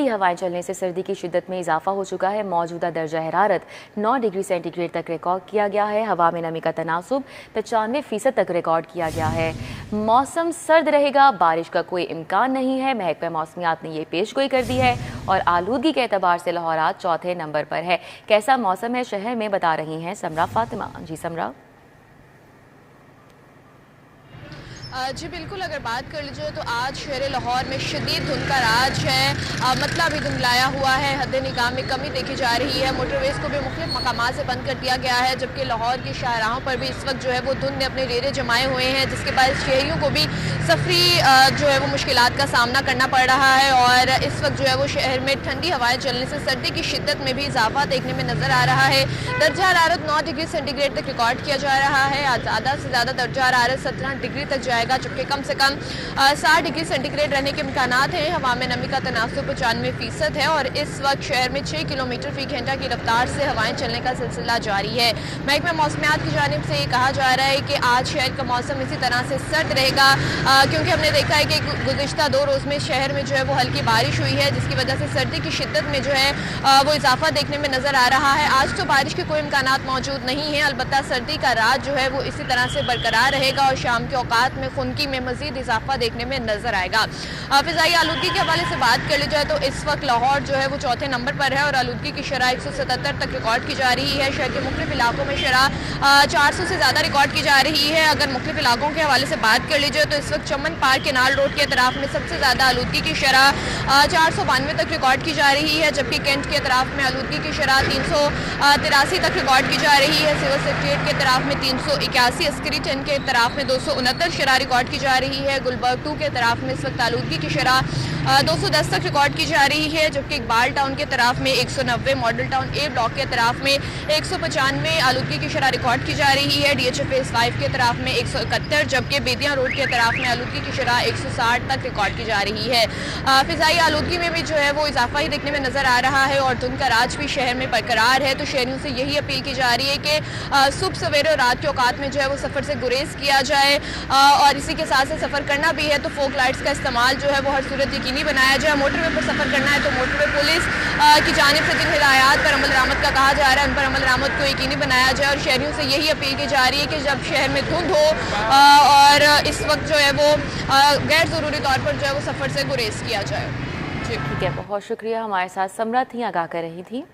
ठंडी हवाएं चलने से सर्दी की शिद्दत में इजाफा हो चुका है। मौजूदा दर्जा हरारत 9 डिग्री सेंटीग्रेड तक रिकॉर्ड किया गया है। हवा में नमी का तनासुब 95% तक रिकॉर्ड किया गया है। मौसम सर्द रहेगा, बारिश का कोई इम्कान नहीं है। महकमा मौसमियात ने ये पेशगोई कर दी है और आलूदगी के एतबार से लाहौर आज चौथे नंबर पर है। कैसा मौसम है शहर में, बता रही हैं समरा फातिमा। जी समरा। जी बिल्कुल, अगर बात कर लीजिए तो आज शहर लाहौर में शदीद धुंध का राज है। मतलब भी धुंधलाया हुआ है, हद निगाह में कमी देखी जा रही है। मोटरवेज को भी मुख्तलिफ मकामात से बंद कर दिया गया है, जबकि लाहौर की शाहराहों पर भी इस वक्त जो है वो धुंध ने अपने रेरे जमाए हुए हैं, जिसके बाद शहरियों को भी सफरी जो है वो मुश्किलात का सामना करना पड़ रहा है। और इस वक्त जो है वो शहर में ठंडी हवाएं चलने से सर्दी की शिद्दत में भी इजाफा देखने में नजर आ रहा है। दर्जा हरारत 9 डिग्री सेंटीग्रेड तक रिकॉर्ड किया जा रहा है। आज ज़्यादा से ज़्यादा दर्जा हरारत 17 डिग्री तक जाएगा, जबकि कम से कम 60 डिग्री सेंटीग्रेड रहने के इम्कानात हैं। हवा में नमी का तनासुब 95% है और इस वक्त शहर में 6 किलोमीटर फी घंटा की रफ्तार से हवाएं चलने का सिलसिला जारी है। महकमा मौसमियात की जानिब से ये कहा जा रहा है कि आज शहर का मौसम इसी तरह से सर्द रहेगा, क्योंकि हमने देखा है कि गुज़िश्ता 2 रोज़ में शहर में जो है वो हल्की बारिश हुई है, जिसकी वजह से सर्दी की शिद्दत में जो है वो इजाफा देखने में नजर आ रहा है। आज तो बारिश के कोई इम्कानात मौजूद नहीं है, अलबत्ता सर्दी का राज जो है वो इसी तरह से बरकरार रहेगा और शाम के औकात में खुनकी में मजीद इजाफा देखने में नजर आएगा। फिजाई आलूदगी के हवाले से बात कर ली जाए तो इस वक्त लाहौर जो है वो चौथे नंबर पर है और आलूदगी की शरह 177 तक रिकॉर्ड की जा रही है। शहर के मुख्तलिफ इलाकों में शरह 400 से ज़्यादा रिकॉर्ड की जा रही है। अगर मुख्तलिफ इलाकों के हवाले से बात कर ली जाए तो इस वक्त चमन पार्क केनाल रोड के अतराफ में सबसे ज़्यादा आलूदगी की शरह 492 तक रिकॉर्ड की जा रही है, जबकि कैंट के अतराफ में आलूदगी की शरह 383 तक रिकॉर्ड की जा रही है। सिविल सेक्रेटरीट के तरफ में 381, अस्करी टेन के तरफ में 269 शरह रिकॉर्ड की जा रही है। गुलबर्ग 2 के तरफ में इस वक्त आलूदगी की शरह 210 तक रिकॉर्ड की जा रही है, जबकि इकबाल टाउन के तरफ में 190, मॉडल टाउन ए ब्लॉक के तरफ में 195 आलूदगी की शरह रिकॉर्ड की जा रही है। DHA फेज 5 के तरफ में 171, जबकि बेदिया रोड के तरफ में आलूदगी की शरह 160 तक रिकॉर्ड की जा रही है। फिजाई आलूदगी में भी जो है वो इजाफा ही देखने में नजर आ रहा है और धुंध का राज भी शहर में बरकरार है। तो शहरियों से यही अपील की जा रही है कि सुबह सवेरे और रात के औकात में जो है वो सफ़र से गुरेज किया जाए और इसी के साथ साथ सफ़र करना भी है तो फोक लाइट्स का इस्तेमाल जो है वो हर सूरत यकीनी बनाया जाए। मोटरवे पर सफ़र करना है तो मोटरवे पुलिस की जानिब से जिन हिदायत पर अमल दरामद का कहा जा रहा है उन पर अमल दरामद को यकीनी बनाया जाए। और शहरियों से यही अपील की जा रही है कि जब शहर में धुंध हो और इस वक्त जो है वो गैर ज़रूरी तौर पर जो है वो सफ़र से गुरेज किया जाए। ठीक है, बहुत शुक्रिया। हमारे साथ समरा थी, आगाह कर रही थी।